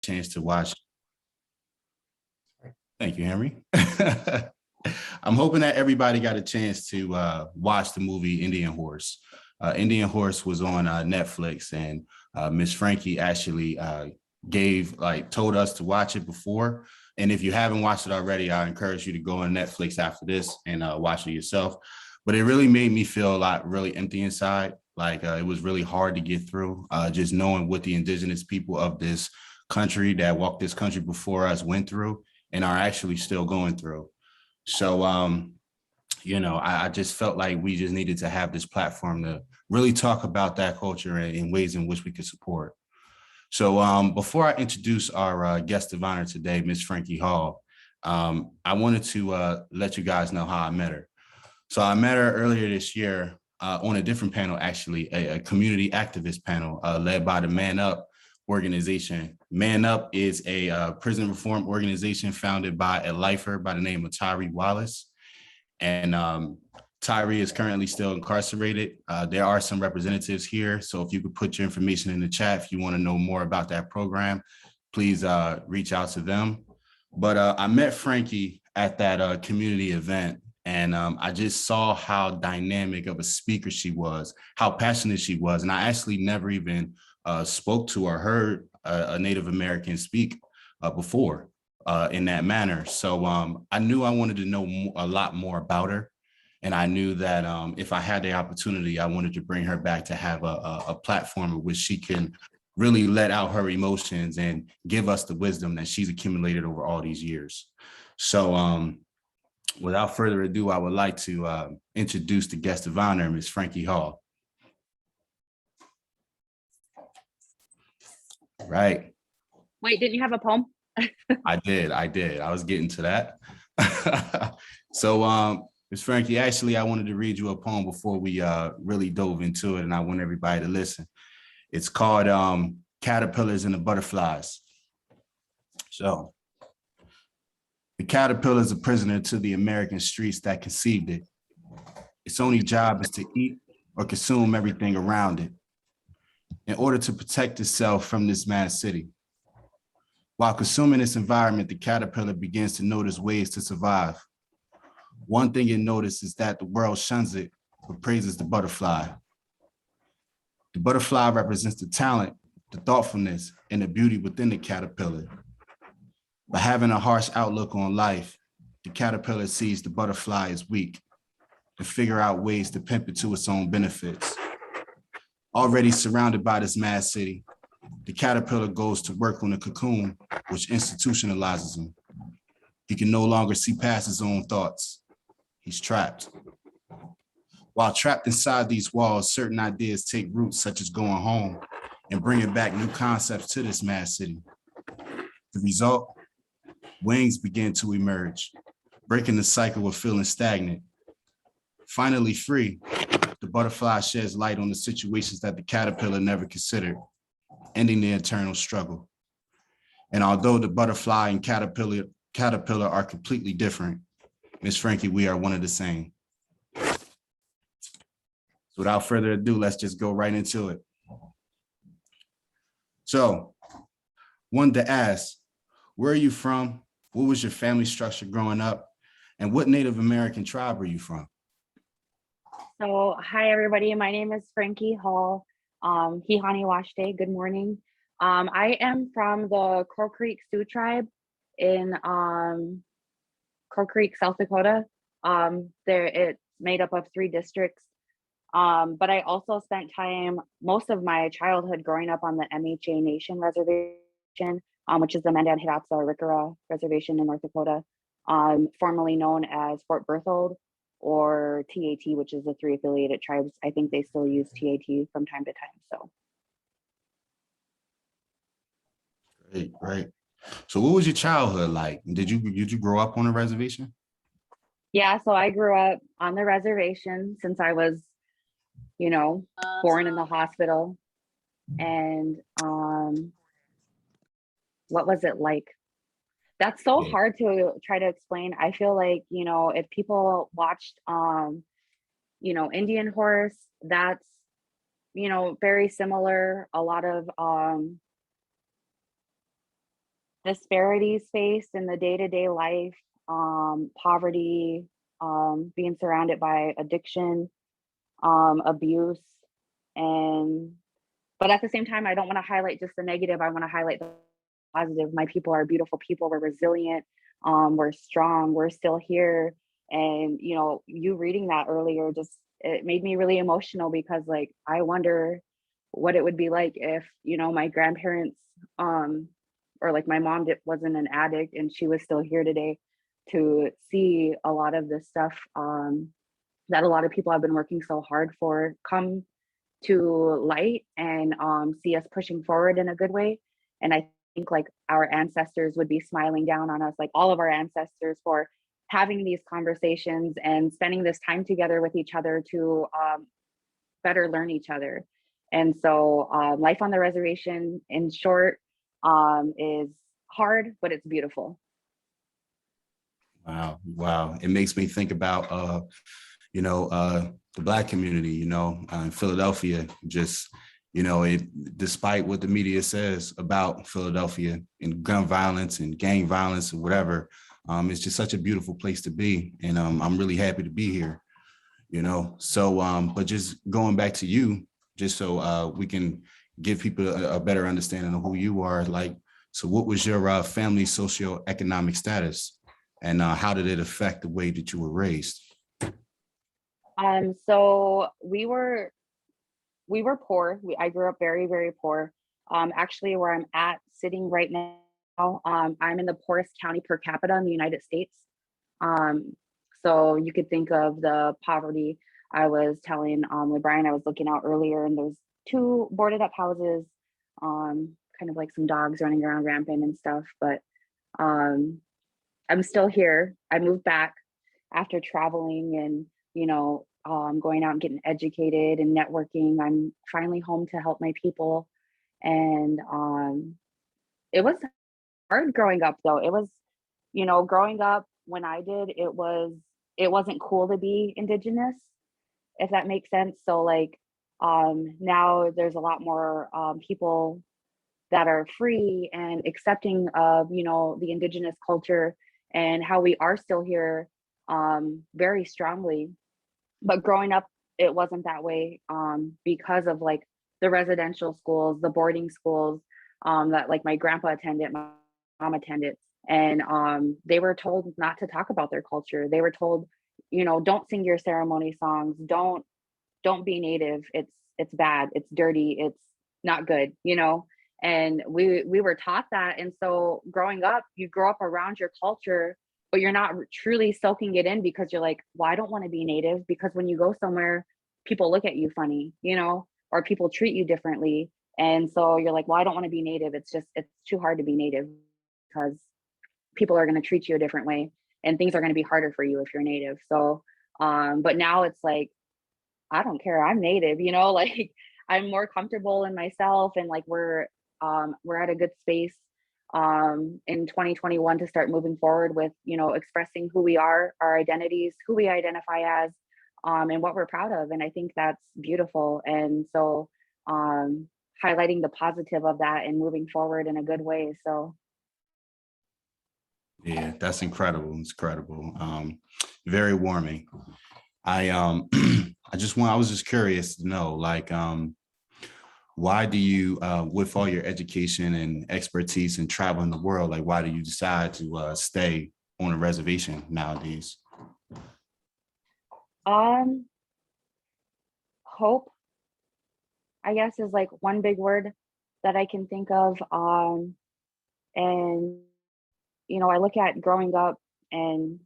chance to watch. Thank you, Henry. I'm hoping that everybody got a chance to watch the movie Indian Horse. Indian Horse was on Netflix, and Miss Frankee actually told us to watch it before. And if you haven't watched it already, I encourage you to go on Netflix after this and watch it yourself. But it really made me feel a lot really empty inside. Like it was really hard to get through, just knowing what the indigenous people of this country that walked this country before us went through and are actually still going through. So, I just felt like we just needed to have this platform to really talk about that culture in ways in which we could support. So before I introduce our guest of honor today, Miss Frankee Hall, I wanted to let you guys know how I met her. So I met her earlier this year on a different panel, actually, a community activist panel led by the Man Up organization. Man Up is a prison reform organization founded by a lifer by the name of Tyree Wallace. And Tyree is currently still incarcerated. There are some representatives here. So if you could put your information in the chat, if you want to know more about that program, please reach out to them. But I met Frankee at that community event. And I just saw how dynamic of a speaker she was, how passionate she was. And I actually never even spoke to or heard a Native American speak before in that manner. So I knew I wanted to know a lot more about her. And I knew that if I had the opportunity, I wanted to bring her back to have a platform in which she can really let out her emotions and give us the wisdom that she's accumulated over all these years. So without further ado, I would like to introduce the guest of honor, Ms. Frankee Hall. Right. Wait, didn't you have a poem? I did. I was getting to that. So Ms. Frankee, actually, I wanted to read you a poem before we really dove into it, and I want everybody to listen. It's called Caterpillars and the Butterflies. So, the caterpillar is a prisoner to the American streets that conceived it. Its only job is to eat or consume everything around it in order to protect itself from this mad city. While consuming this environment, the caterpillar begins to notice ways to survive. One thing it notices is that the world shuns it, but praises the butterfly. The butterfly represents the talent, the thoughtfulness, and the beauty within the caterpillar. By having a harsh outlook on life, the caterpillar sees the butterfly as weak and figure out ways to pimp it to its own benefits. Already surrounded by this mad city, the caterpillar goes to work on a cocoon, which institutionalizes him. He can no longer see past his own thoughts. He's trapped. While trapped inside these walls, certain ideas take root, such as going home and bringing back new concepts to this mad city. The result, wings begin to emerge, breaking the cycle of feeling stagnant. Finally free, the butterfly sheds light on the situations that the caterpillar never considered, ending the eternal struggle. And although the butterfly and caterpillar are completely different, Ms. Frankee, we are one of the same. So without further ado, let's just go right into it. So, wanted to ask, where are you from? What was your family structure growing up? And what Native American tribe are you from? So, hi everybody. My name is Frankee Hall. Hihani Washte. Good morning. I am from the Crow Creek Sioux tribe in Crow Creek, South Dakota. It's made up of 3 districts. But I also spent most of my childhood growing up on the MHA Nation Reservation, which is the Mandan Hidatsa Rikara Reservation in North Dakota, formerly known as Fort Berthold or TAT, which is the 3 affiliated tribes. I think they still use TAT from time to time. So. Great. So what was your childhood like? Did you grow up on a reservation? Yeah, so I grew up on the reservation since I was, born in the hospital. And what was it like? That's so hard to try to explain. I feel like, if people watched, Indian Horse, that's, very similar. A lot of disparities faced in the day-to-day life, poverty, being surrounded by addiction, abuse, and but at the same time, I don't want to highlight just the negative. I want to highlight the positive. My people are beautiful people. We're resilient. We're strong. We're still here. And you reading that earlier just it made me really emotional because like I wonder what it would be like if my grandparents or like my mom wasn't an addict and she was still here today to see a lot of this stuff that a lot of people have been working so hard for come to light and see us pushing forward in a good way. And I think like our ancestors would be smiling down on us, like all of our ancestors, for having these conversations and spending this time together with each other to better learn each other. And so life on the reservation, in short, is hard, but it's beautiful. Wow. Wow. It makes me think about, the Black community, in Philadelphia, just, despite what the media says about Philadelphia and gun violence and gang violence or whatever, it's just such a beautiful place to be. And I'm really happy to be here, So, but just going back to you, just so we can give people a better understanding of who you are, like, so what was your family socioeconomic status? And how did it affect the way that you were raised? So we were poor. I grew up very, very poor. Actually, where I'm at sitting right now, I'm in the poorest county per capita in the United States. Um, so you could think of the poverty. I was telling with Brian, I was looking out earlier, and there's two boarded up houses, kind of like some dogs running around rampant and stuff. But um, I'm still here. I moved back after traveling and going out and getting educated and networking. I'm finally home to help my people, and it was hard growing up though. It was, growing up when I did, it wasn't cool to be Indigenous, if that makes sense. So like now there's a lot more people that are free and accepting of the Indigenous culture and how we are still here very strongly. But growing up it wasn't that way because of like the residential schools, the boarding schools that like my grandpa attended, my mom attended, and they were told not to talk about their culture. They were told, don't sing your ceremony songs, don't be native, it's bad, it's dirty, it's not good, and we were taught that. And so growing up, you grow up around your culture, but you're not truly soaking it in because you're like, well, I don't want to be native, because when you go somewhere people look at you funny, or people treat you differently. And so you're like, well, I don't want to be native, it's too hard to be native because people are going to treat you a different way and things are going to be harder for you if you're native. So but now it's like, I don't care, I'm native, like I'm more comfortable in myself, and like we're at a good space in 2021 to start moving forward with, expressing who we are, our identities, who we identify as, and what we're proud of. And I think that's beautiful. And so highlighting the positive of that and moving forward in a good way. So Yeah, that's incredible. It's incredible. Very warming. I was just curious to know, like, why do you, with all your education and expertise and traveling the world, like, why do you decide to stay on a reservation nowadays? um hope, I guess, is like one big word that I can think of. And I look at growing up, and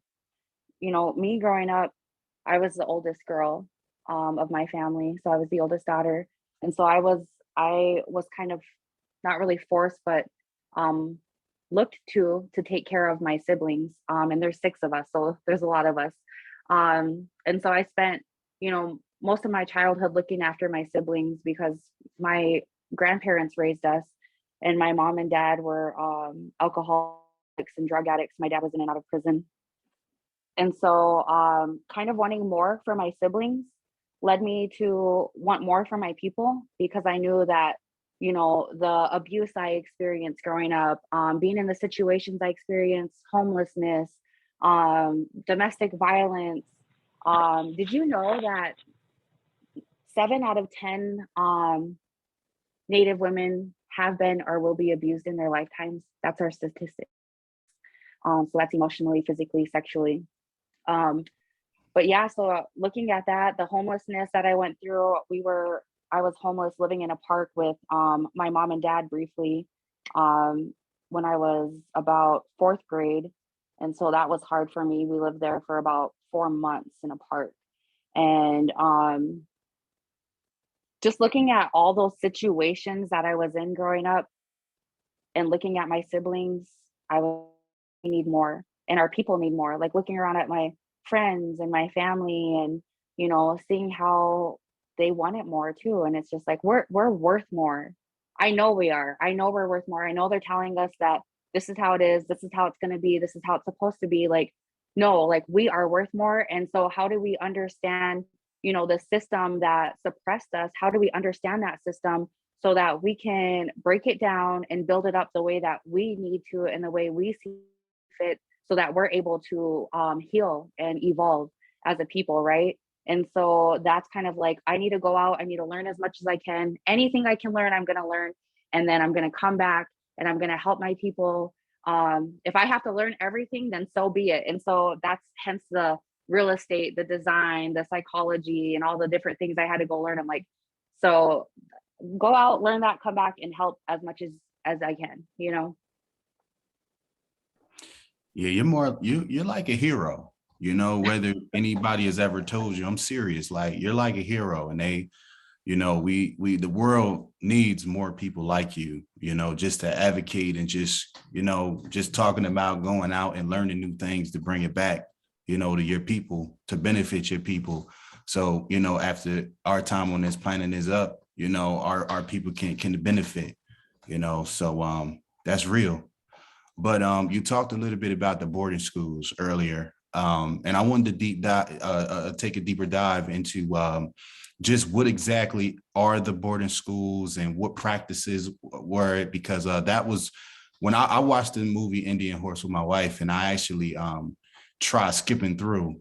me growing up, I was the oldest girl of my family, so I was the oldest daughter, and so I was kind of not really forced, but um, looked to take care of my siblings. And there's six of us, so there's a lot of us. And so I spent, most of my childhood looking after my siblings because my grandparents raised us, and my mom and dad were alcoholics and drug addicts. My dad was in and out of prison, and so kind of wanting more for my siblings led me to want more for my people, because I knew that the abuse I experienced growing up, being in the situations I experienced, homelessness, domestic violence. Did you know that 7 out of 10 Native women have been or will be abused in their lifetimes? That's our statistic. So that's emotionally, physically, sexually. Um, but yeah, so looking at that, the homelessness that I went through, I was homeless living in a park with my mom and dad briefly when I was about fourth grade. And so that was hard for me. We lived there for about 4 months in a park. And just looking at all those situations that I was in growing up and looking at my siblings, we need more and our people need more. Like looking around at my friends and my family and, seeing how they want it more too. And it's just like, we're worth more. I know we are. I know we're worth more. I know they're telling us that this is how it is. This is how it's going to be. This is how it's supposed to be. Like, no, like we are worth more. And so how do we understand, the system that suppressed us? How do we understand that system so that we can break it down and build it up the way that we need to and the way we see fit so that we're able to heal and evolve as a people, right? And so that's kind of like, I need to go out, I need to learn as much as I can. Anything I can learn, I'm going to learn. And then I'm going to come back and I'm going to help my people. If I have to learn everything, then so be it. And so that's hence the real estate, the design, the psychology, and all the different things I had to go learn. I'm like, so go out, learn that, come back and help as much as I can. Yeah, you're like a hero, whether anybody has ever told you, I'm serious, like you're like a hero. And the world needs more people like you, just to advocate and just talking about going out and learning new things to bring it back, to your people, to benefit your people. So, after our time on this planet is up, our people can benefit, so that's real. But you talked a little bit about the boarding schools earlier, and I wanted to take a deeper dive into just what exactly are the boarding schools and what practices were it, because that was when I watched the movie Indian Horse with my wife, and I actually tried skipping through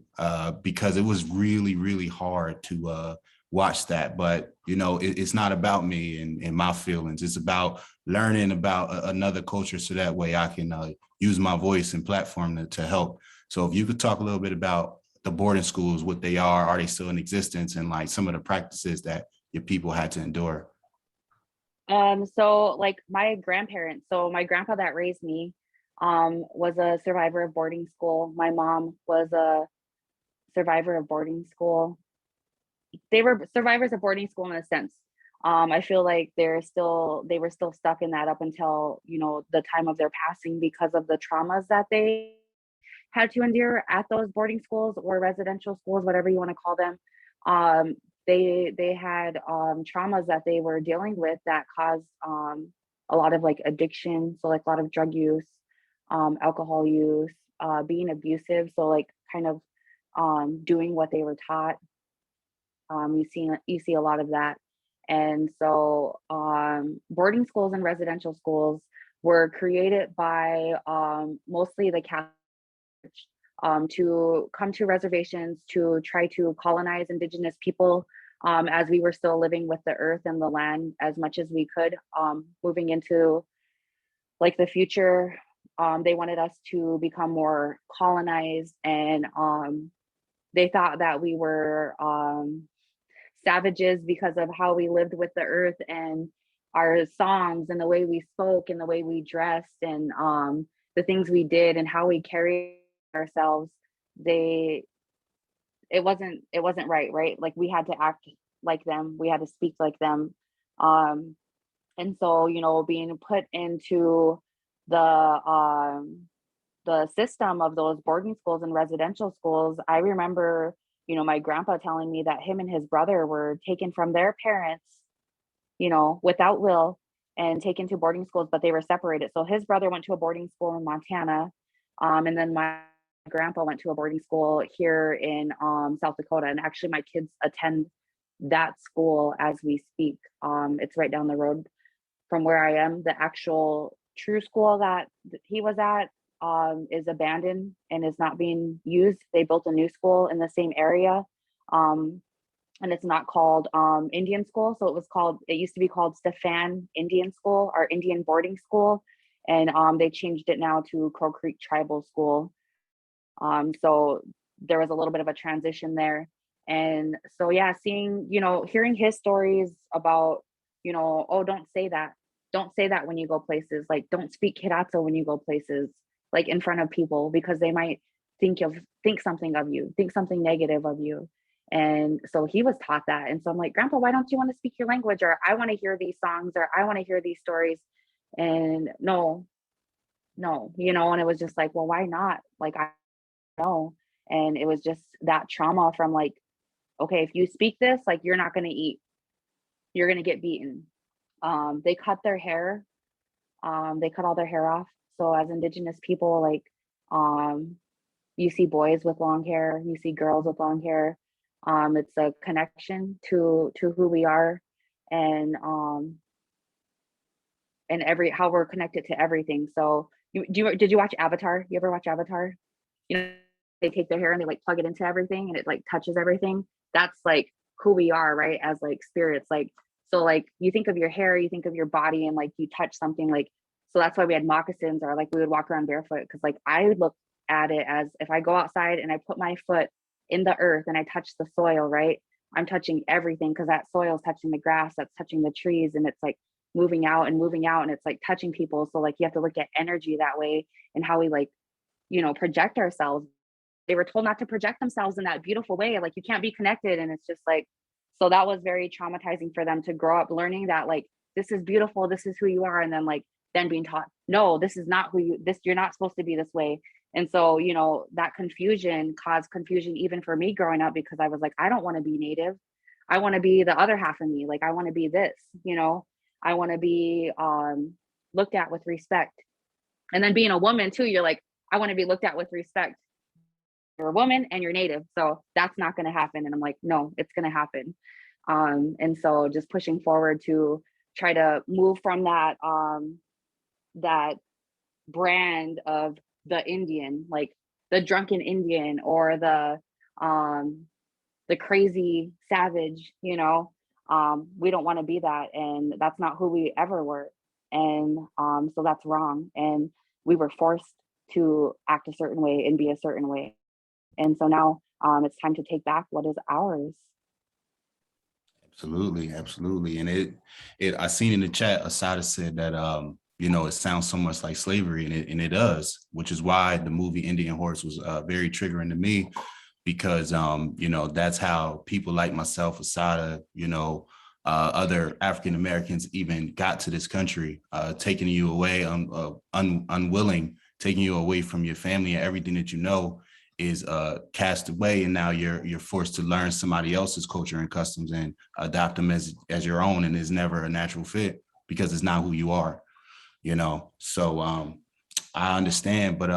because it was really, really hard to watch that. But it's not about me and my feelings. It's about learning about another culture, so that way I can use my voice and platform to help. So if you could talk a little bit about the boarding schools, what they are they still in existence, and like some of the practices that your people had to endure. So like my grandparents, so my grandpa that raised me, was a survivor of boarding school. My mom was a survivor of boarding school. They were survivors of boarding school in a sense. I feel like they were still stuck in that up until, the time of their passing because of the traumas that they had to endure at those boarding schools or residential schools, whatever you want to call them. Um, they had traumas that they were dealing with that caused a lot of like addiction, so like a lot of drug use, alcohol use, being abusive, so like kind of doing what they were taught. You see a lot of that. And so boarding schools and residential schools were created by mostly the Catholic Church, to come to reservations to try to colonize Indigenous people, as we were still living with the earth and the land as much as we could, moving into like the future. They wanted us to become more colonized, and they thought that we were savages because of how we lived with the earth and our songs and the way we spoke and the way we dressed and the things we did and how we carried ourselves. They it wasn't right, like we had to act like them, we had to speak like them. And so, being put into the system of those boarding schools and residential schools, I remember, my grandpa telling me that him and his brother were taken from their parents, without will, and taken to boarding schools, but they were separated. So his brother went to a boarding school in Montana, and then my grandpa went to a boarding school here in South Dakota. And actually, my kids attend that school as we speak. It's right down the road. from where I am. The actual true school that he was at is abandoned and is not being used. They built a new school in the same area. And it's not called Indian school. So it used to be called Stefan Indian School or Indian Boarding School. And they changed it now to Crow Creek Tribal School. So there was a little bit of a transition there. And so, yeah, hearing his stories about, oh, don't say that. Don't say that when you go places. Like, don't speak Kirato when you go places, like in front of people, because they might think something of you, think something negative of you. And so he was taught that. And so I'm like, Grandpa, why don't you want to speak your language? Or I want to hear these songs, or I want to hear these stories. And no, and it was just like, well, why not? Like, I know. And it was just that trauma from like, okay, if you speak this, like, you're not going to eat, you're going to get beaten. They cut their hair. They cut all their hair off. So as Indigenous people, like, you see boys with long hair, you see girls with long hair. It's a connection to who we are, and how we're connected to everything. So did you watch Avatar? You ever watch Avatar? They take their hair and they like plug it into everything and it like touches everything. That's like who we are, right? As like spirits. Like, so like you think of your hair, you think of your body, and like you touch something, like, so that's why we had moccasins, or like we would walk around barefoot, because like I would look at it as, if I go outside and I put my foot in the earth and I touch the soil, right? I'm touching everything, because that soil is touching the grass, that's touching the trees, and it's like moving out and it's like touching people. So like you have to look at energy that way, and how we like, project ourselves. They were told not to project themselves in that beautiful way. Like, you can't be connected. And it's just like, so that was very traumatizing for them to grow up learning that, like, this is beautiful, this is who you are. And then like, then being taught, no, this is not you're not supposed to be this way. And so, that confusion caused confusion even for me growing up, because I was like, I don't want to be Native. I want to be the other half of me. Like, I want to be this, I want to be looked at with respect. And then being a woman too, you're like, I want to be looked at with respect. You're a woman and you're Native, so that's not going to happen. And I'm like, no, it's going to happen. And so just pushing forward to try to move from that brand of the Indian, like the drunken Indian, or the crazy savage, we don't want to be that. And that's not who we ever were. And so that's wrong. And we were forced to act a certain way and be a certain way. And so now it's time to take back what is ours. Absolutely. And I seen in the chat, Asada said that, it sounds so much like slavery, and it does, which is why the movie Indian Horse was very triggering to me, because, that's how people like myself, Asada, other African Americans even got to this country, taking you away, unwilling, taking you away from your family, and everything that is cast away, and now you're forced to learn somebody else's culture and customs and adopt them as your own, and it's never a natural fit, because it's not who you are, So I understand, but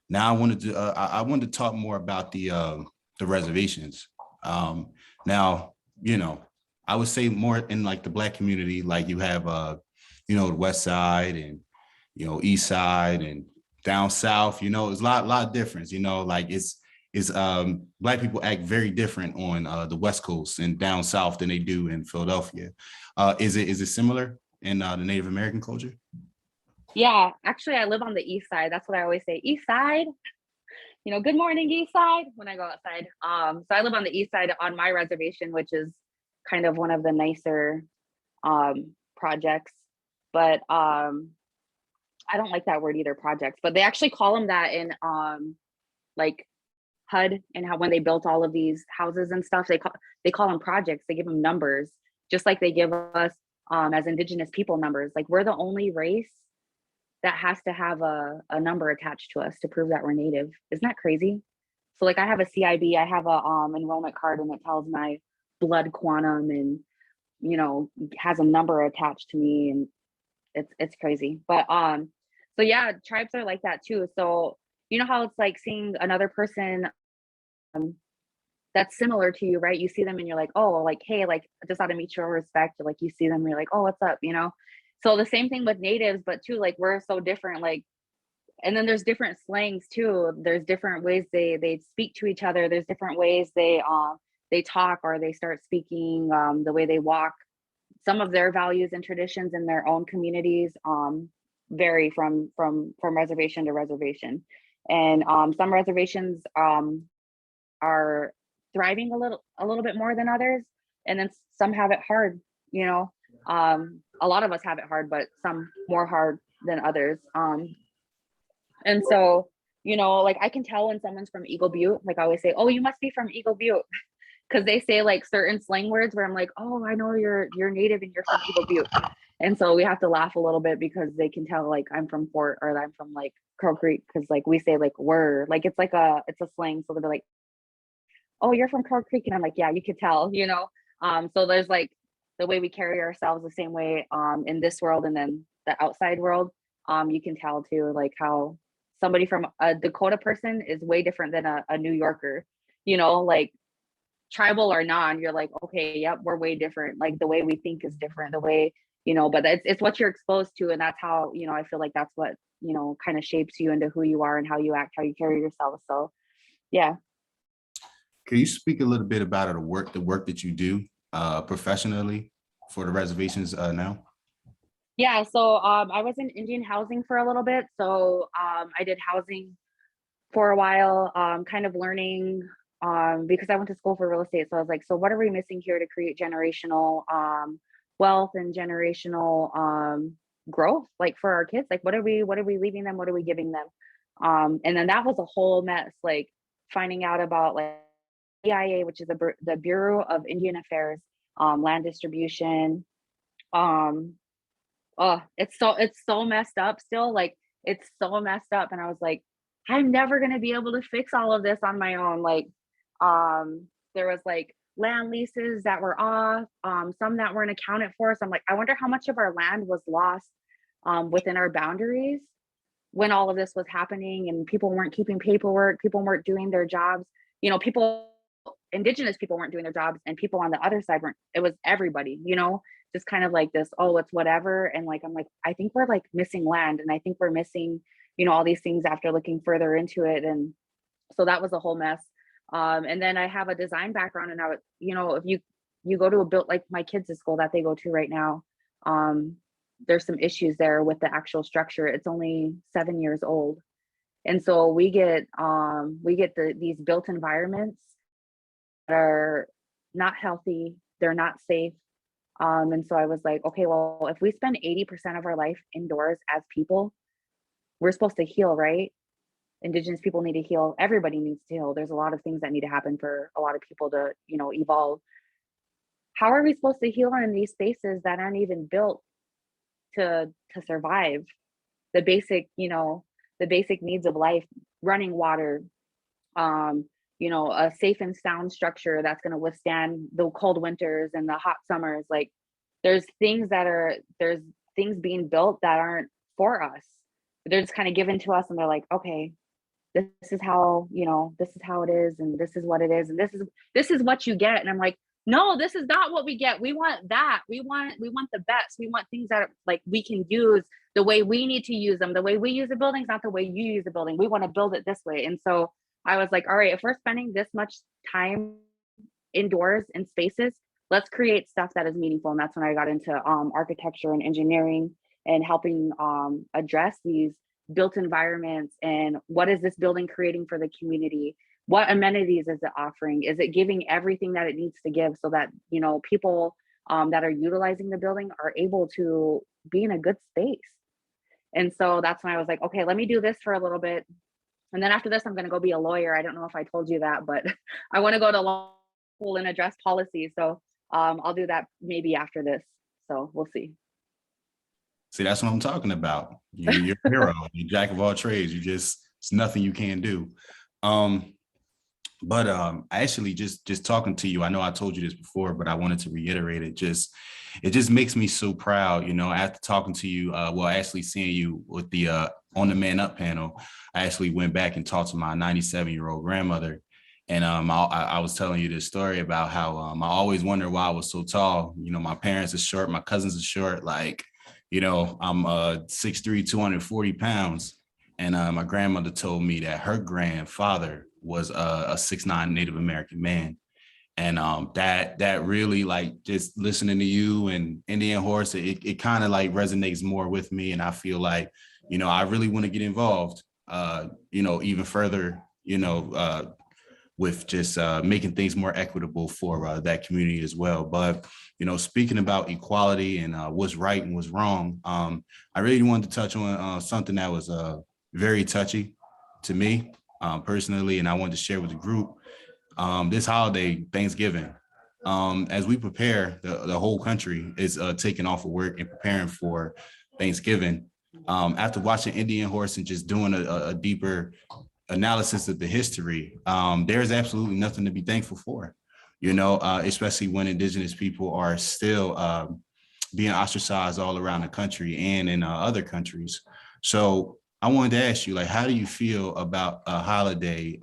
now I wanted to talk more about the reservations. Now, I would say more in like the Black community, like you have the West Side and East Side and down South, it's a lot of difference, like it's Black people act very different on the West Coast and down South than they do in Philadelphia. Is it similar in the Native American culture? Yeah, actually, I live on the East Side. That's what I always say. East Side, good morning, East Side, when I go outside. So I live on the East Side on my reservation, which is kind of one of the nicer projects. But I don't like that word either, projects, but they actually call them that in like HUD, and how when they built all of these houses and stuff, they call them projects. They give them numbers, just like they give us as Indigenous people numbers. Like, we're the only race that has to have a number attached to us to prove that we're Native. Isn't that crazy? So like, I have a CIB, I have a enrollment card, and it tells my blood quantum, and has a number attached to me, and it's crazy. But so yeah, tribes are like that too. So how it's like seeing another person that's similar to you, right? You see them and you're like, oh, like, hey, like, just out of mutual respect, like, you see them, you're like, oh, what's up, So the same thing with natives, but too, like we're so different. Like, and then there's different slangs too. There's different ways they speak to each other. There's different ways they talk or they start speaking, the way they walk. Some of their values and traditions in their own communities vary from reservation to reservation. And some reservations are thriving a little bit more than others, and then some have it hard, you know. A lot of us have it hard, but some more hard than others. And so, you know, like I can tell when someone's from Eagle Butte. Like I always say, oh, you must be from Eagle Butte, because they say like certain slang words where I'm like, oh, I know you're native and you're from Eagle Butte. And so we have to laugh a little bit because they can tell like I'm from Fort or I'm from like Crow Creek, because like we say like we're like it's a slang. So they'll be like, oh, you're from Crow Creek, and I'm like, yeah, you could tell, you know. So there's like the way we carry ourselves the same way in this world, and then the outside world. You can tell too, like how somebody from a Dakota person is way different than a New Yorker, you know, like tribal or non, you're like, okay, yep, we're way different. Like the way we think is different, the way, you know, but it's what you're exposed to. And that's how, you know, I feel like that's what, you know, kind of shapes you into who you are and how you act, how you carry yourself. So yeah. Can you speak a little bit about the work that you do professionally for the reservations now? Yeah. So I was in Indian housing for a little bit. So I did housing for a while, kind of learning because I went to school for real estate. So I was like, so what are we missing here to create generational wealth and generational growth, like for our kids? Like, what are we leaving them? What are we giving them? And then that was a whole mess, like finding out about like BIA, which is the Bureau of Indian Affairs, land distribution. Um, oh, it's so messed up still. Like it's so messed up. And I was like, I'm never gonna be able to fix all of this on my own. Like, there was like land leases that were off, some that weren't accounted for. So I'm like, I wonder how much of our land was lost within our boundaries when all of this was happening and people weren't keeping paperwork, people weren't doing their jobs. You know, indigenous people weren't doing their jobs, and people on the other side weren't. It was everybody, you know, just kind of like this, oh, it's whatever. And like I'm like, I think we're like missing land, and I think we're missing, you know, all these things after looking further into it. And so that was a whole mess. And then I have a design background, and I would, you know, if you go to a build like my kids' school that they go to right now, there's some issues there with the actual structure. It's only 7 years old. And so we get these built environments that are not healthy, they're not safe. And so I was like, okay, well, if we spend 80% of our life indoors as people, we're supposed to heal, right? Indigenous people need to heal. Everybody needs to heal. There's a lot of things that need to happen for a lot of people to, you know, evolve. How are we supposed to heal in these spaces that aren't even built to survive the basic, you know, the basic needs of life, running water, um, you know, a safe and sound structure that's going to withstand the cold winters and the hot summers. Like there's things being built that aren't for us. They're just kind of given to us, and they're like, okay, this is how, you know, this is how it is, and this is what it is, and this is what you get. And I'm like, no, this is not what we get. We want that. We want the best. We want things that like we can use the way we need to use them. The way we use a building is not the way you use a building. We want to build it this way. And so I was like, all right, if we're spending this much time indoors in spaces, let's create stuff that is meaningful. And that's when I got into architecture and engineering and helping address these built environments, and what is this building creating for the community? What amenities is it offering? Is it giving everything that it needs to give so that, you know, people that are utilizing the building are able to be in a good space? And so that's when I was like, okay, let me do this for a little bit. And then after this, I'm going to go be a lawyer. I don't know if I told you that, but I want to go to law school and address policy. So I'll do that maybe after this. So we'll see. See, that's what I'm talking about. You're a hero. You're jack of all trades. It's nothing you can't do. But I actually just talking to you, I know I told you this before, but I wanted to reiterate it. It just makes me so proud, you know, after talking to you, well, actually seeing you with the on the Man Up panel. I actually went back and talked to my 97-year-old grandmother. And I was telling you this story about how I always wondered why I was so tall. You know, my parents are short, my cousins are short. Like, I'm 6'3", 240 pounds. And my grandmother told me that her grandfather was a 6'9" Native American man. And that really, like, just listening to you and Indian Horse, it kind of like resonates more with me. And I feel like, I really want to get involved, even further, with just making things more equitable for that community as well. But, speaking about equality and what's right and what's wrong, I really wanted to touch on something that was very touchy to me personally, and I wanted to share with the group. This holiday, Thanksgiving, as we prepare, the whole country is taking off of work and preparing for Thanksgiving. After watching Indian Horse and just doing a deeper analysis of the history, there's absolutely nothing to be thankful for, especially when Indigenous people are still being ostracized all around the country and in other countries. So I wanted to ask you, like, how do you feel about a holiday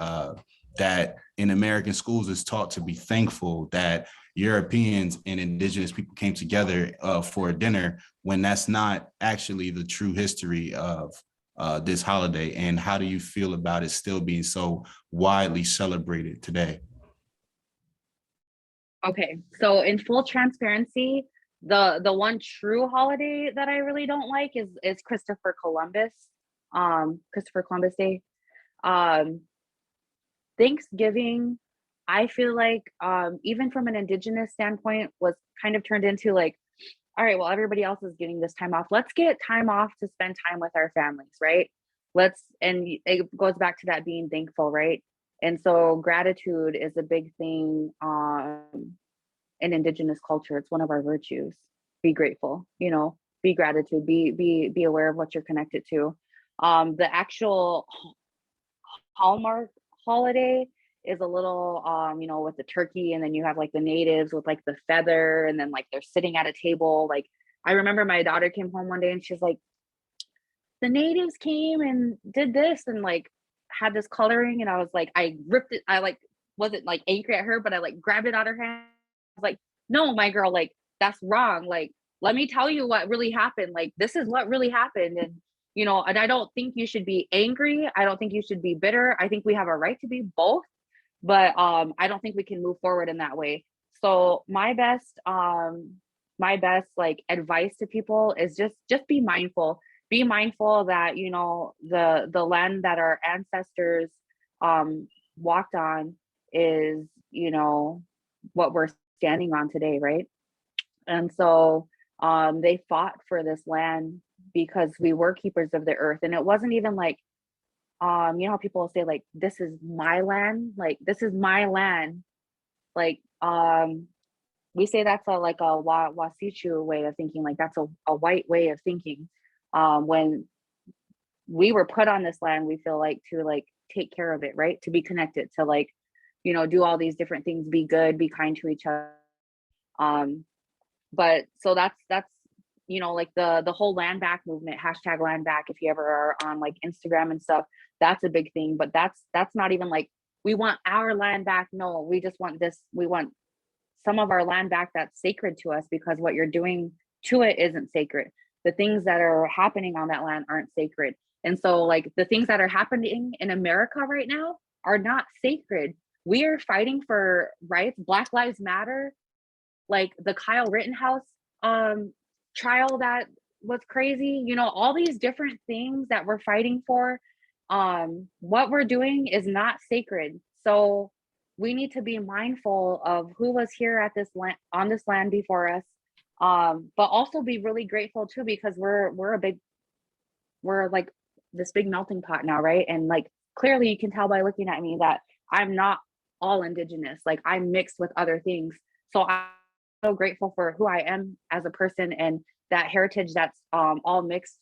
that in American schools is taught to be thankful that Europeans and Indigenous people came together for a dinner, when that's not actually the true history of this holiday? And how do you feel about it still being so widely celebrated today? Okay, so in full transparency, the one true holiday that I really don't like is Christopher Columbus Day. Um, Thanksgiving, I feel like, even from an Indigenous standpoint, was kind of turned into like, all right, well, everybody else is getting this time off. Let's get time off to spend time with our families, right? And it goes back to that being thankful, right? And so gratitude is a big thing in Indigenous culture. It's one of our virtues. Be grateful, be gratitude, be aware of what you're connected to. The actual Hallmark holiday is a little with the turkey, and then you have like the natives with like the feather, and then like they're sitting at a table. Like, I remember my daughter came home one day and she's like, the natives came and did this and like had this coloring, and I was like, I ripped it. I like wasn't like angry at her, but I like grabbed it out of her hand. I was like, no, my girl, like, that's wrong. Like, let me tell you what really happened. Like, this is what really happened. And I don't think you should be angry. I don't think you should be bitter. I think we have a right to be both, but I don't think we can move forward in that way. So my best like advice to people is just be mindful. Be mindful that the land that our ancestors walked on is what we're standing on today, right? And so they fought for this land because we were keepers of the earth. And it wasn't even like, how people say, like, this is my land, like, this is my land. Like, we say that's like a Wasichu way of thinking, like that's a white way of thinking. When we were put on this land, we feel like to like take care of it, right? To be connected, to like, do all these different things, be good, be kind to each other. But so that's like the whole land back movement, hashtag land back, if you ever are on like Instagram and stuff, that's a big thing. But that's not even like we want our land back. No, we just want this. We want some of our land back that's sacred to us, because what you're doing to it isn't sacred. The things that are happening on that land aren't sacred. And so like the things that are happening in America right now are not sacred. We are fighting for rights. Black Lives Matter, like the Kyle Rittenhouse trial that was crazy, all these different things that we're fighting for. What we're doing is not sacred. So we need to be mindful of who was here at this land, on this land before us. But also be really grateful too, because we're like this big melting pot now, right? And like clearly you can tell by looking at me that I'm not all Indigenous, like I'm mixed with other things. So I'm so grateful for who I am as a person, and that heritage that's all mixed.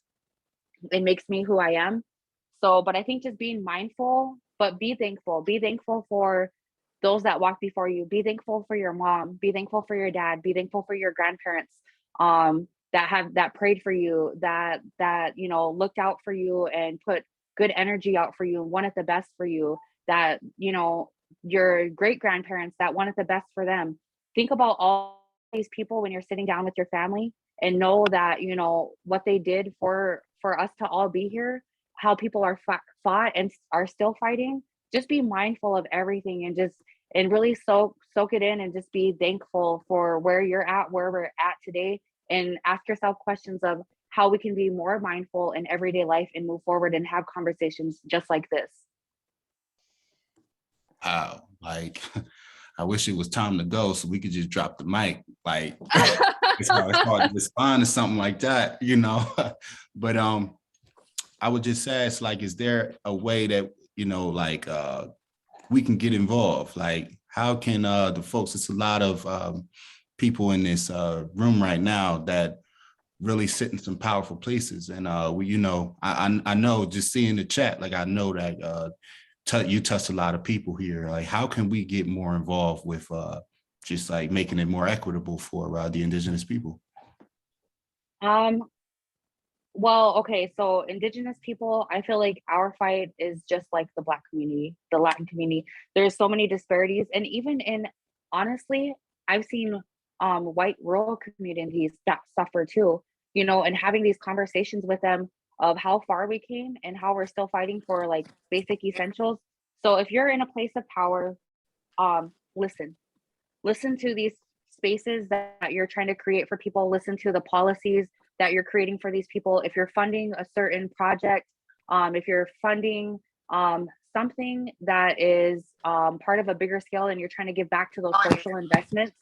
It makes me who I am. So, but I think just being mindful, but be thankful. Be thankful for those that walk before you. Be thankful for your mom. Be thankful for your dad. Be thankful for your grandparents that prayed for you, that looked out for you and put good energy out for you and wanted the best for you. That your great grandparents that wanted the best for them. Think about all these people when you're sitting down with your family, and know that, you know, what they did for us to all be here, how people are fought and are still fighting. Just be mindful of everything and just and really soak it in and just be thankful for where you're at, where we're at today, and ask yourself questions of how we can be more mindful in everyday life and move forward and have conversations just like this. Wow, like I wish it was time to go so we could just drop the mic. Like it's hard to respond to something like that, you know. But I would just ask, like, is there a way that, you know, like we can get involved? Like, how can the folks, it's a lot of people in this room right now that really sit in some powerful places. And we, you know, I know just seeing the chat, like I know that you touched a lot of people here. Like, how can we get more involved with just like making it more equitable for the Indigenous people? Um, well, okay, so Indigenous people, I feel like our fight is just like the Black community, the Latin community. There's so many disparities, and even in, honestly, I've seen white rural communities that suffer too, you know, and having these conversations with them of how far we came and how we're still fighting for like basic essentials. So if you're in a place of power, listen. Listen to these spaces that you're trying to create for people. Listen to the policies that you're creating for these people. If you're funding a certain project, if you're funding something that is part of a bigger scale and you're trying to give back to those social investments,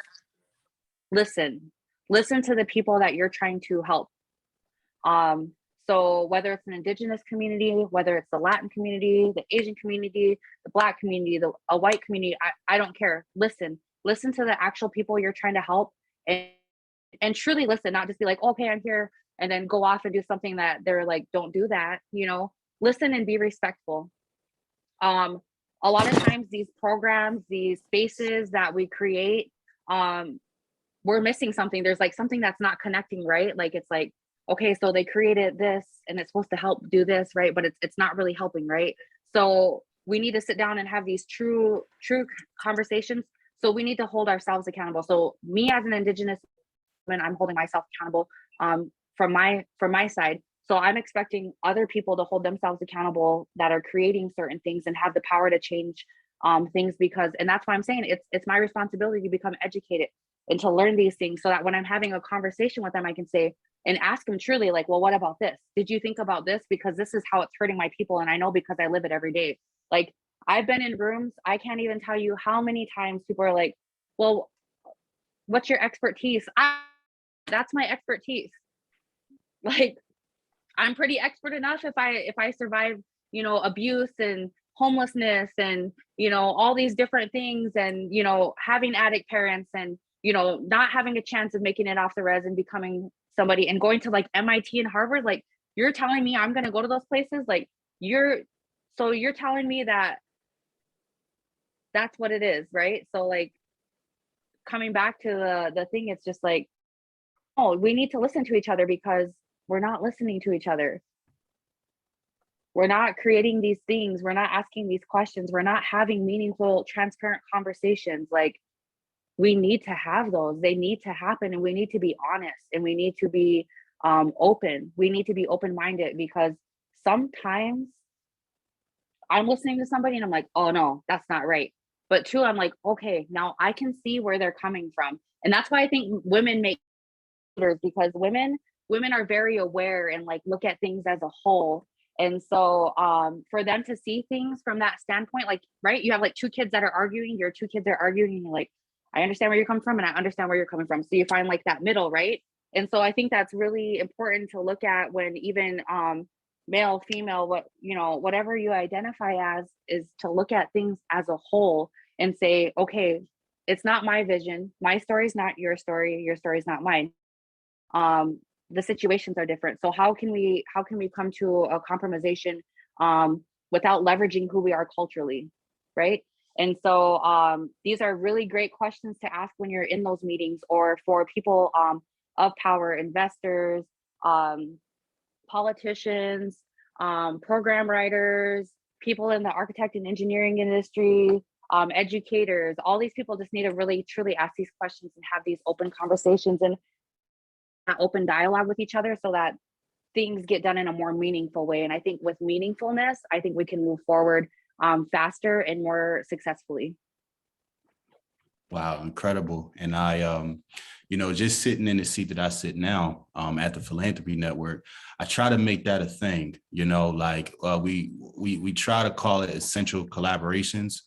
listen. Listen to the people that you're trying to help. So whether it's an Indigenous community, whether it's the Latin community, the Asian community, the Black community, a white community, I don't care. Listen to the actual people you're trying to help, and truly listen, not just be like, okay, I'm here, and then go off and do something that they're like, don't do that, you know. Listen and be respectful. A lot of times these programs, these spaces that we create, we're missing something. There's like something that's not connecting, right? Like it's like, okay, so they created this and it's supposed to help do this, right? But it's not really helping, right? So we need to sit down and have these true conversations. So we need to hold ourselves accountable. So me as an Indigenous woman, I'm holding myself accountable from my side. So I'm expecting other people to hold themselves accountable that are creating certain things and have the power to change things, because, and that's why I'm saying it's my responsibility to become educated and to learn these things, so that when I'm having a conversation with them, I can say and ask them truly, like, well, what about this? Did you think about this? Because this is how it's hurting my people. And I know because I live it every day. Like, I've been in rooms, I can't even tell you how many times people are like, well, what's your expertise? That's my expertise. Like, I'm pretty expert enough if I survive, you know, abuse and homelessness and, you know, all these different things, and, you know, having addict parents and, you know, not having a chance of making it off the res and becoming somebody and going to like MIT and Harvard. Like, you're telling me I'm going to go to those places? Like, you're telling me that that's what it is, right? So like, coming back to the thing, it's just like, oh, we need to listen to each other, because we're not listening to each other. We're not creating these things. We're not asking these questions. We're not having meaningful, transparent conversations. Like, we need to have those. They need to happen, and we need to be honest, and we need to be open. We need to be open-minded, because sometimes I'm listening to somebody and I'm like, oh no, that's not right. But two, I'm like, okay, now I can see where they're coming from. And that's why I think women make leaders, because women are very aware and like look at things as a whole. And so for them to see things from that standpoint, like, right, you have like two kids that are arguing, your two kids are arguing, and you're like, I understand where you're coming from and I understand where you're coming from. So you find like that middle, right? And so I think that's really important to look at when even male, female, what, you know, whatever you identify as, is to look at things as a whole and say, okay, it's not my vision. My story is not your story. Your story is not mine. The situations are different. So how can we come to a compromisation without leveraging who we are culturally, right? And so these are really great questions to ask when you're in those meetings, or for people of power, investors, politicians, program writers, people in the architect and engineering industry, educators. All these people just need to really truly ask these questions and have these open conversations. And open dialogue with each other so that things get done in a more meaningful way. And I think with meaningfulness, I think we can move forward faster and more successfully. Wow, incredible. And I, just sitting in the seat that I sit now at the Philanthropy Network, I try to make that a thing, like we try to call it essential collaborations,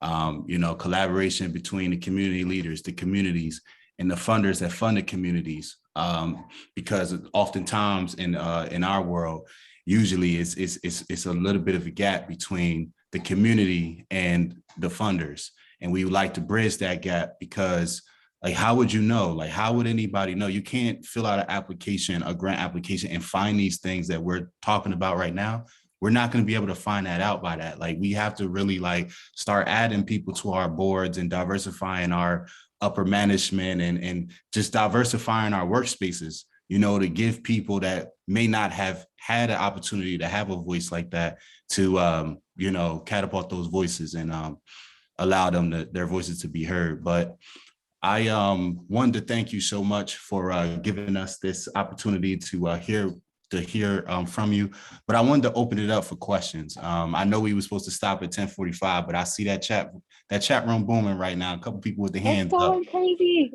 collaboration between the community leaders, the communities, and the funders that fund the communities. Because oftentimes in our world, usually it's a little bit of a gap between the community and the funders. And we would like to bridge that gap because, like, how would you know? Like, how would anybody know? You can't fill out an application, a grant application, and find these things that we're talking about right now. We're not going to be able to find that out by that. Like, we have to really start adding people to our boards and diversifying our upper management and just diversifying our workspaces, to give people that may not have had an opportunity to have a voice like that to, catapult those voices and allow them their voices to be heard. But I wanted to thank you so much for giving us this opportunity to hear from you. But I wanted to open it up for questions. I know we were supposed to stop at 10:45, but I see that chat room booming right now. A couple people with the hands up. That's so crazy.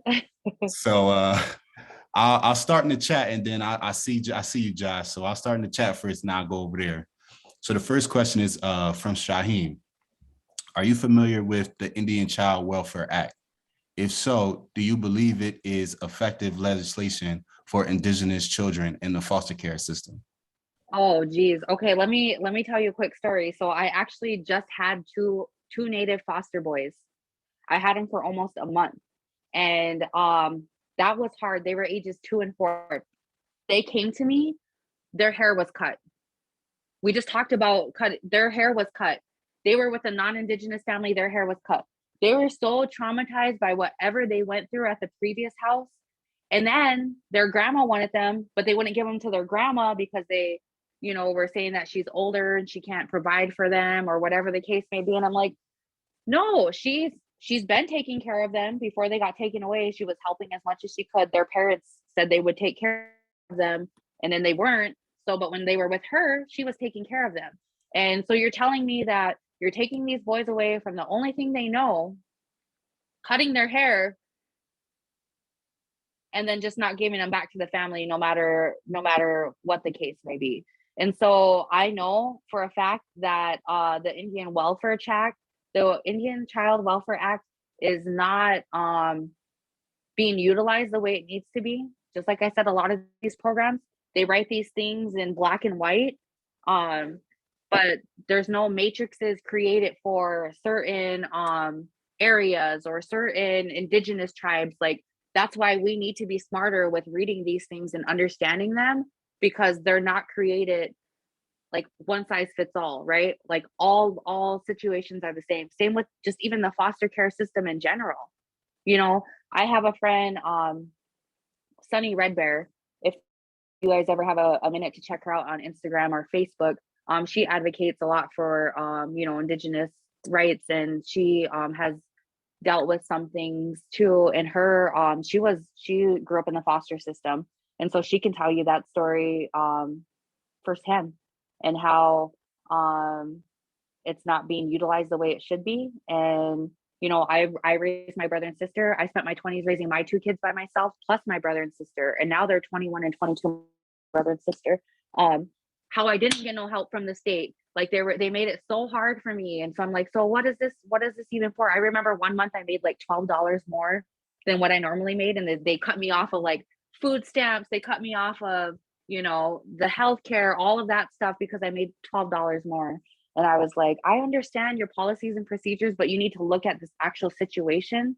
So I'll start in the chat, and then I see you, Josh. So I'll start in the chat first, and I'll go over there. So the first question is from Shaheem. Are you familiar with the Indian Child Welfare Act? If so, do you believe it is effective legislation for Indigenous children in the foster care system? Oh, geez. Okay, let me tell you a quick story. So I actually just had two native foster boys. I had them for almost a month, and that was hard. They were ages 2 and 4. They came to me. Their hair was cut. We just talked about cut. Their hair was cut. They were with a non-Indigenous family. Their hair was cut. They were so traumatized by whatever they went through at the previous house. And then their grandma wanted them, but they wouldn't give them to their grandma because they, were saying that she's older and she can't provide for them or whatever the case may be. And I'm like, no, she's been taking care of them before they got taken away. She was helping as much as she could. Their parents said they would take care of them, and then they weren't. So, but when they were with her, she was taking care of them. And so you're telling me that you're taking these boys away from the only thing they know, cutting their hair, and then just not giving them back to the family, no matter what the case may be. And so I know for a fact that the Indian Child Welfare Act is not being utilized the way it needs to be. Just like I said, a lot of these programs, they write these things in black and white, but there's no matrices created for certain areas or certain Indigenous tribes. Like, that's why we need to be smarter with reading these things and understanding them, because they're not created like one size fits all, right? Like all situations are the same. Same with just even the foster care system in general. I have a friend, Sunny Red Bear. If you guys ever have a minute to check her out on Instagram or Facebook, she advocates a lot for Indigenous rights, and she has dealt with some things too. And her she grew up in the foster system, and so she can tell you that story firsthand, and how it's not being utilized the way it should be. And I raised my brother and sister. I spent my 20s raising my 2 kids by myself, plus my brother and sister, and now they're 21 and 22, brother and sister. How I didn't get no help from the state. Like, they made it so hard for me. And so I'm like, so what is this even for? I remember one month I made like $12 more than what I normally made. And they cut me off of like food stamps. They cut me off of, the healthcare, all of that stuff, because I made $12 more. And I was like, I understand your policies and procedures, but you need to look at this actual situation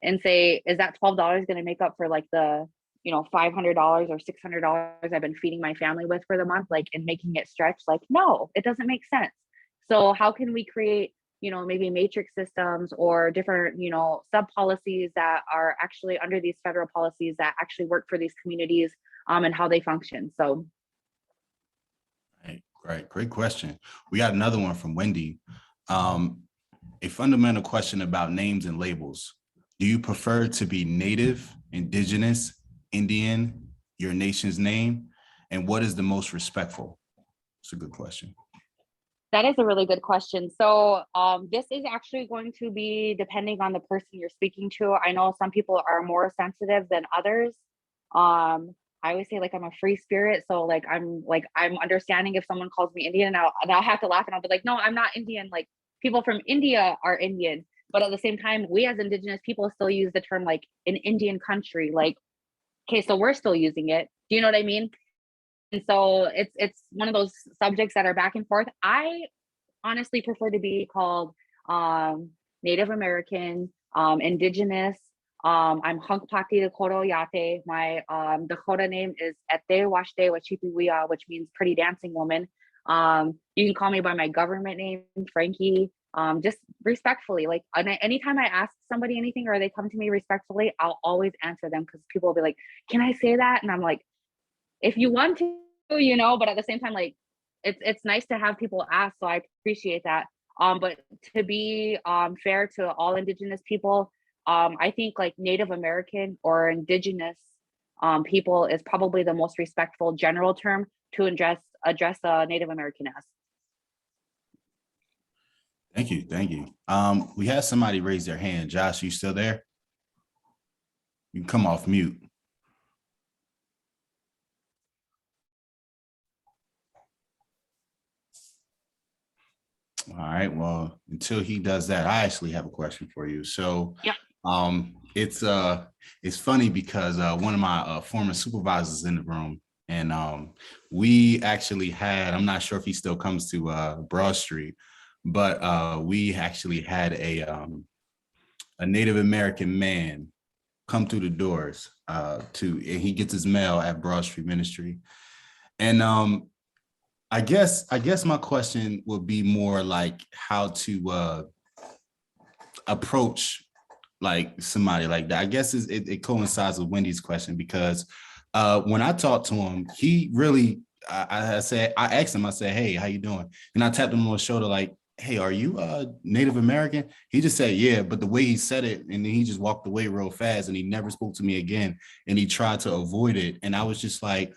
and say, is that $12 going to make up for like the, $500 or $600 I've been feeding my family with for the month, like, and making it stretch? Like, no, it doesn't make sense. So how can we create, maybe matrix systems or different, sub policies that are actually under these federal policies that actually work for these communities and how they function? So. Right. Great question. We got another one from Wendy. A fundamental question about names and labels. Do you prefer to be Native, Indigenous, Indian, your nation's name? And what is the most respectful? It's a good question. That is a really good question. So this is actually going to be depending on the person you're speaking to. I know some people are more sensitive than others. I always say like I'm a free spirit. So I'm understanding if someone calls me Indian and I'll have to laugh and I'll be like, no, I'm not Indian. Like people from India are Indian. But at the same time, we as Indigenous people still use the term like an Indian country. Like, okay, so we're still using it. Do you know what I mean? And so it's one of those subjects that are back and forth. I honestly prefer to be called Native American, Indigenous. I'm Hunkpati Dakota Yate. My Dakota name is Ete Washte Wachipiwia, which means pretty dancing woman. You can call me by my government name, Frankee. Just respectfully, like anytime I ask somebody anything or they come to me respectfully, I'll always answer them because people will be like, can I say that? And I'm like, if you want to, but at the same time, like it's nice to have people ask. So I appreciate that. But to be fair to all Indigenous people, I think like Native American or Indigenous people is probably the most respectful general term to address a Native American as. Thank you. Thank you. We had somebody raise their hand. Josh, you still there? You can come off mute. All right. Well, until he does that, I actually have a question for you. So, yeah. It's funny because one of my former supervisors in the room, and we actually had, I'm not sure if he still comes to Broad Street, but we actually had a Native American man come through the doors and he gets his mail at Broad Street Ministry. And I guess my question would be more like how to approach like somebody like that. I guess it coincides with Wendy's question because when I talked to him, he really, I asked him, I said, hey, how you doing? And I tapped him on the shoulder like, hey, are you Native American? He just said, yeah, but the way he said it, and then he just walked away real fast and he never spoke to me again. And he tried to avoid it. And I was just like,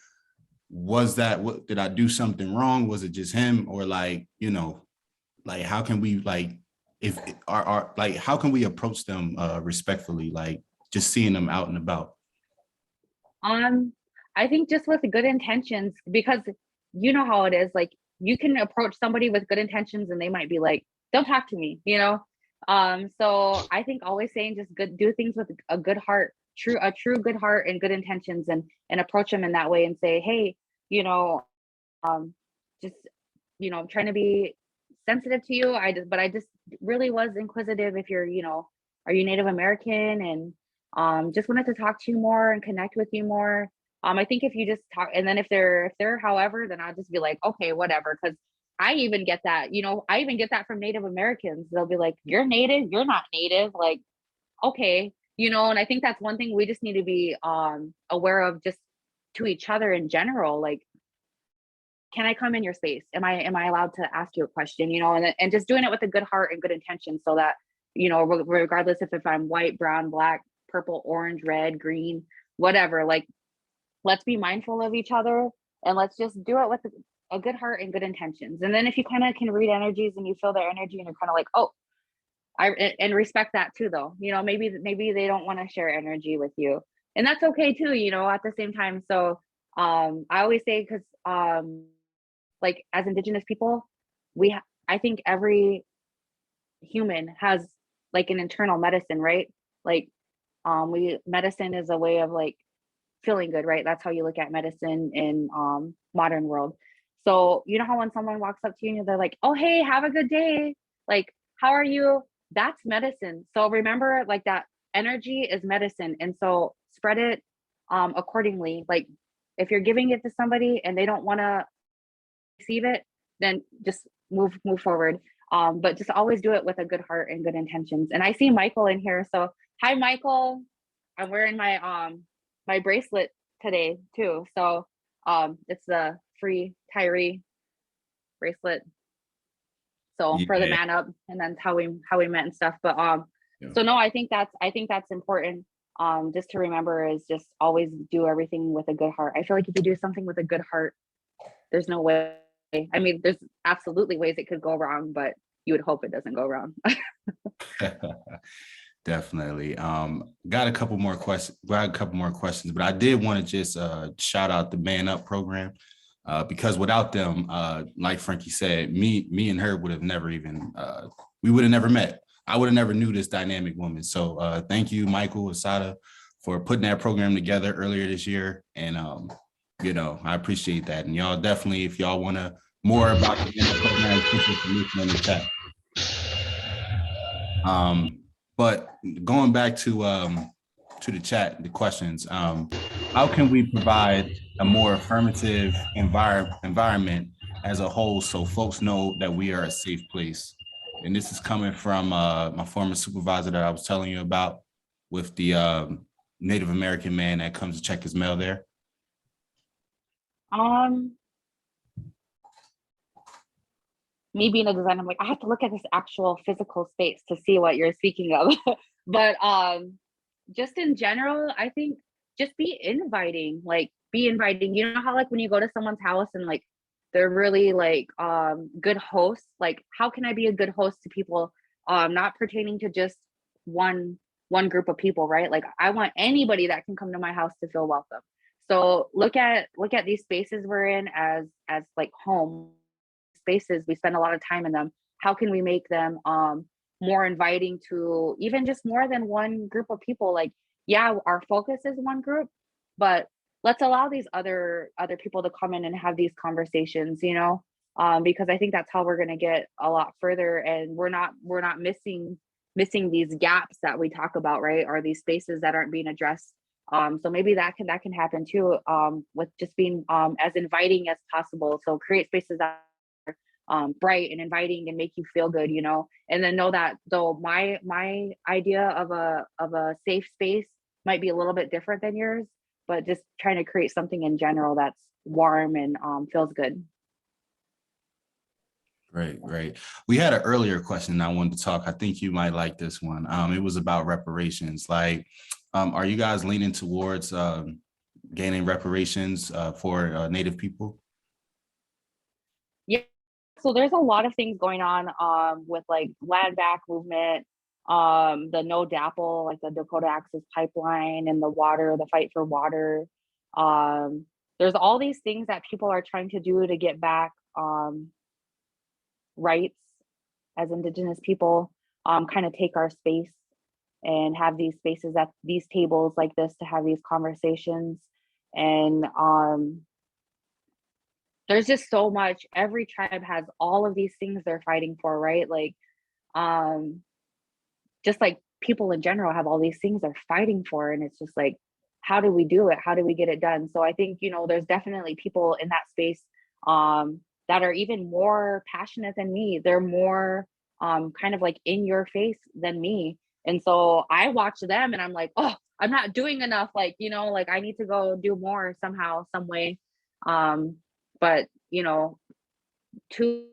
did I do something wrong? Was it just him? Or like, like how can we like, if like, how can we approach them respectfully, like just seeing them out and about? I think just with good intentions, because you know how it is, like you can approach somebody with good intentions and they might be like, don't talk to me, so I think always saying just do things with a good heart, a true good heart and good intentions, and approach them in that way and say, hey, just I'm trying to be sensitive to you. I just really was inquisitive if you're, are you Native American, and just wanted to talk to you more and connect with you more. I think if you just talk, and then if they're however, then I'll just be like, okay, whatever. Because I even get that, I even get that from Native Americans. They'll be like, you're Native, you're not Native. Like, okay, and I think that's one thing we just need to be aware of, just to each other in general. Like, can I come in your space? Am I allowed to ask you a question? And just doing it with a good heart and good intention, so that, regardless if I'm white, brown, black, purple, orange, red, green, whatever, like, let's be mindful of each other and let's just do it with a good heart and good intentions. And then if you kind of can read energies and you feel their energy and you're kind of like, oh, and respect that too, though, maybe they don't want to share energy with you, and that's okay too, at the same time. So I always say, because like as Indigenous people, I think every human has like an internal medicine, right? Like medicine is a way of like feeling good, right? That's how you look at medicine in modern world. So how when someone walks up to you and they're like, oh, hey, have a good day, like, how are you? That's medicine. So remember, like, that energy is medicine, and so spread it accordingly. Like, if you're giving it to somebody and they don't want to receive it, then just move forward. But just always do it with a good heart and good intentions. And I see Michael in here, so hi, Michael. I'm wearing my my bracelet today too, so it's the free Tyree bracelet, so Yeah. for the man up, and that's how we met and stuff. But Yeah. so no, I think that's important. just to remember is just always do everything with a good heart. I feel like if you do something with a good heart, there's no way. I mean, there's absolutely ways it could go wrong, but you would hope it doesn't go wrong. Definitely. Got a couple more questions. But I did want to just shout out the Man Up program, because without them, like Frankee said, me and her would have never even we would have never met. I would have never knew this dynamic woman. So thank you, Michael Asada, for putting that program together earlier this year. And I appreciate that. And y'all definitely, if y'all want to more about the Man Up program, put your information in the chat. But going back to the chat, the questions, how can we provide a more affirmative environment as a whole so folks know that we are a safe place? And this is coming from my former supervisor that I was telling you about, with the Native American man that comes to check his mail there. Me being a designer, I'm like, I have to look at this actual physical space to see what you're speaking of. But just in general, I think just be inviting. You know how like when you go to someone's house and like they're really like good hosts, like how can I be a good host to people, not pertaining to just one group of people, right? Like I want anybody that can come to my house to feel welcome. So look at these spaces we're in as like home spaces. We spend a lot of time in them. How can we make them more inviting to even just more than one group of people? Like, yeah, our focus is one group, but let's allow these other people to come in and have these conversations, because I think that's how we're going to get a lot further, and we're not missing these gaps that we talk about, right? Or these spaces that aren't being addressed. So maybe that can happen too, with just being as inviting as possible. So create spaces that bright and inviting and make you feel good, and then know that though my idea of a safe space might be a little bit different than yours, but just trying to create something in general that's warm and feels good. Great. We had an earlier question I wanted to talk. I think you might like this one. It was about reparations. Like, are you guys leaning towards gaining reparations for Native people? Yeah. So there's a lot of things going on with like land back movement, the no DAPL, like the Dakota Access Pipeline, and the fight for water. There's all these things that people are trying to do to get back rights as Indigenous people, kind of take our space and have these spaces at these tables like this to have these conversations. And there's just so much. Every tribe has all of these things they're fighting for, right? Like just like people in general have all these things they're fighting for, and it's just like, how do we do it? How do we get it done? So I think, there's definitely people in that space that are even more passionate than me. They're more kind of like in your face than me. And so I watch them and I'm like, oh, I'm not doing enough. Like, like I need to go do more somehow, some way. But, too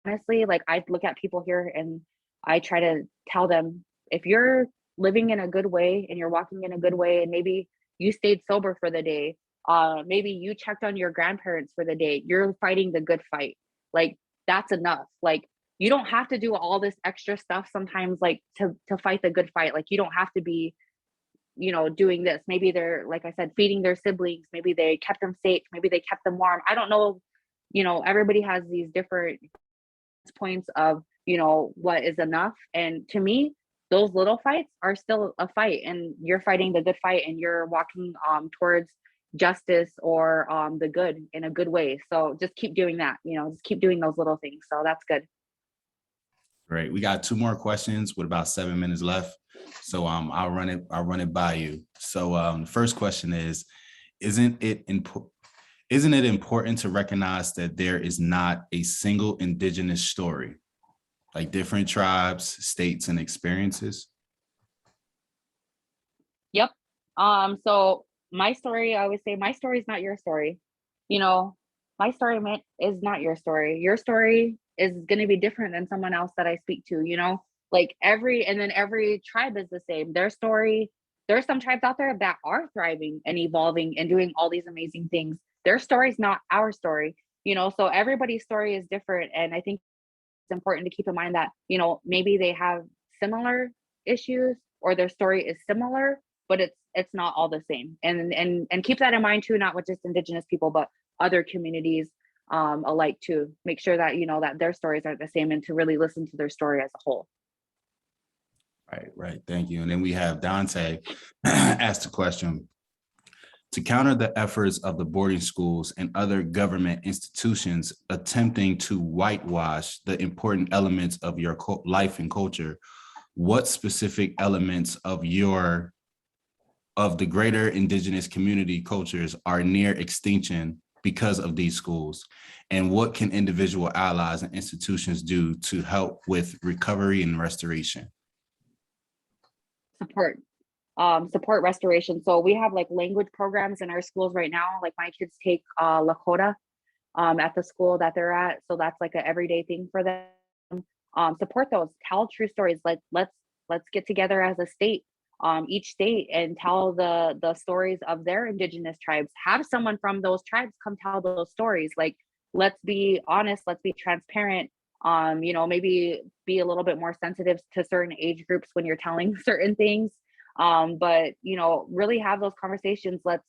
honestly, like I look at people here and I try to tell them, if you're living in a good way and you're walking in a good way, and maybe you stayed sober for the day, maybe you checked on your grandparents for the day, you're fighting the good fight. Like that's enough. Like you don't have to do all this extra stuff sometimes, like to fight the good fight. Like you don't have to be, doing this. Maybe they're, like I said, feeding their siblings. Maybe they kept them safe. Maybe they kept them warm. I don't know. Everybody has these different points of, what is enough. And to me, those little fights are still a fight, and you're fighting the good fight, and you're walking towards justice or the good in a good way. So just keep doing that, just keep doing those little things. So that's good. Great. We got 2 more questions with about 7 minutes left. So I'll run it by you. So the first question is, isn't it important to recognize that there is not a single Indigenous story, like different tribes, states, and experiences? Yep. So my story, I always say my story is not your story. My story is not your story. Your story is going to be different than someone else that I speak to, like every tribe is the same. Their story There are some tribes out there that are thriving and evolving and doing all these amazing things. Their story's not our story, so everybody's story is different. And I think it's important to keep in mind that, maybe they have similar issues or their story is similar, but it's not all the same. And keep that in mind too, not with just Indigenous people, but other communities alike too. Make sure that, that their stories aren't the same, and to really listen to their story as a whole. Right. Thank you. And then we have Dante asked a question. To counter the efforts of the boarding schools and other government institutions attempting to whitewash the important elements of your life and culture, what specific elements of the greater Indigenous community cultures are near extinction because of these schools? And what can individual allies and institutions do to help with recovery and restoration? Support restoration. So we have like language programs in our schools right now. Like my kids take Lakota at the school that they're at. So that's like an everyday thing for them. Support those, tell true stories. Like let's get together as a state, each state, and tell the stories of their Indigenous tribes. Have someone from those tribes come tell those stories. Like, let's be honest, let's be transparent. Maybe be a little bit more sensitive to certain age groups when you're telling certain things. But really have those conversations. Let's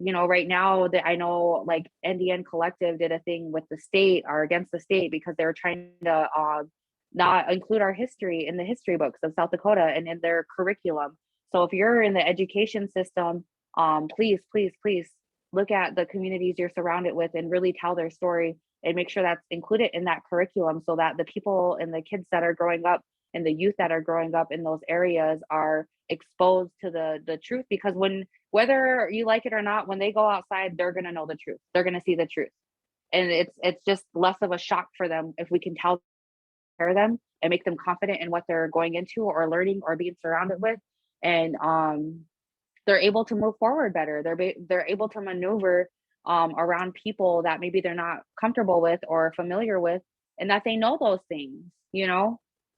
right now that I know, like NDN Collective did a thing with the state or against the state because they were trying to not include our history in the history books of South Dakota and in their curriculum. So if you're in the education system, please look at the communities you're surrounded with and really tell their story and make sure that's included in that curriculum, so that the people and the kids that are growing up and the youth that are growing up in those areas are exposed to the truth. Because whether you like it or not, when they go outside, they're going to know the truth. They're going to see the truth. And it's just less of a shock for them if we can tell them and make them confident in what they're going into or learning or being surrounded with. And they're able to move forward better. They're able to maneuver around people that maybe they're not comfortable with or familiar with, and that they know those things.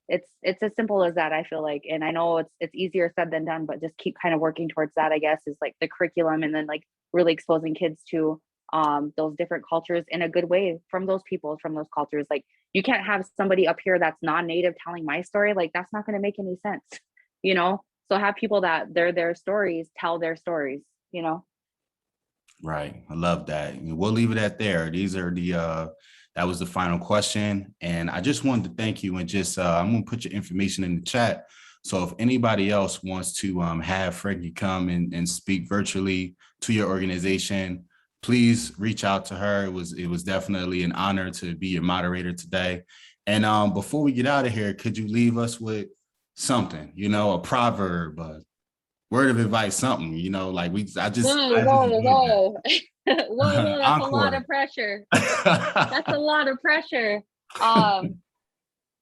It's as simple as that, I feel like. And I know it's easier said than done, but just keep kind of working towards that, I guess, is like the curriculum, and then like really exposing kids to those different cultures in a good way from those people, from those cultures. Like, you can't have somebody up here that's non-native telling my story. Like, that's not going to make any sense, so have people that their stories tell their stories. Right. I love that. We'll leave it at there. These are that was the final question. And I just wanted to thank you, and just, I'm going to put your information in the chat. So if anybody else wants to have Frankee come and speak virtually to your organization, please reach out to her. It was definitely an honor to be your moderator today. And before we get out of here, could you leave us with something, a proverb, word of advice, something, like I just. Whoa. Whoa, that's a lot Encore. of pressure. That's a lot of pressure.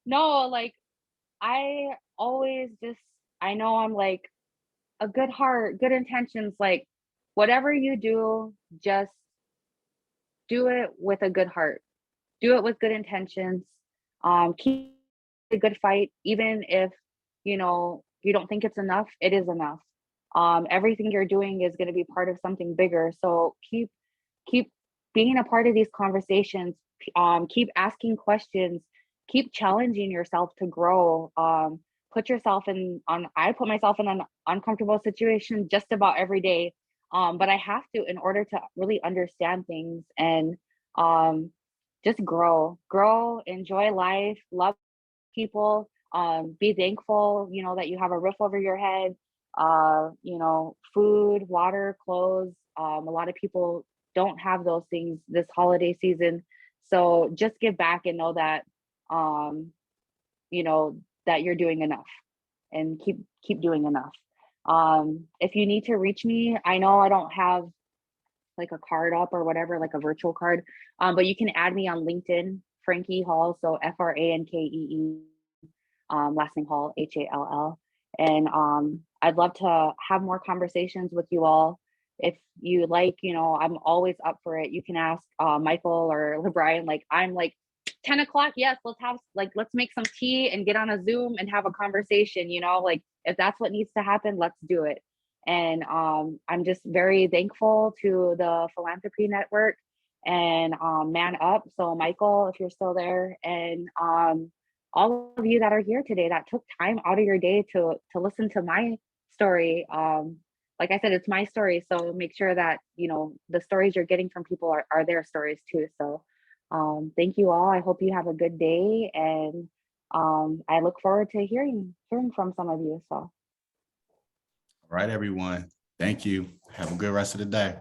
No, like I always I know I'm like a good heart, good intentions, like whatever you do, just do it with a good heart. Do it with good intentions. Keep a good fight, even if you don't think it's enough, it is enough. Everything you're doing is going to be part of something bigger. So keep being a part of these conversations. Keep asking questions. Keep challenging yourself to grow. Put yourself I put myself in an uncomfortable situation just about every day. But I have to, in order to really understand things, and just grow, enjoy life, love people, be thankful, that you have a roof over your head, food, water, clothes. A lot of people don't have those things this holiday season. So just give back and know that, that you're doing enough, and keep doing enough. If you need to reach me, I know I don't have like a card up or whatever, like a virtual card, but you can add me on LinkedIn, Frankee Hall. So Frankee, last name Hall, Hall. And I'd love to have more conversations with you all. If you like, I'm always up for it. You can ask Michael or LeBrian. Like, I'm like 10 o'clock, yes, let's make some tea and get on a Zoom and have a conversation, like if that's what needs to happen, let's do it. And I'm just very thankful to the Philanthropy Network and Man Up. So Michael, if you're still there, and all of you that are here today that took time out of your day to listen to my story. Like I said, it's my story. So make sure that, the stories you're getting from people are their stories too. So thank you all. I hope you have a good day. And I look forward to hearing from some of you. So. All right, everyone. Thank you. Have a good rest of the day.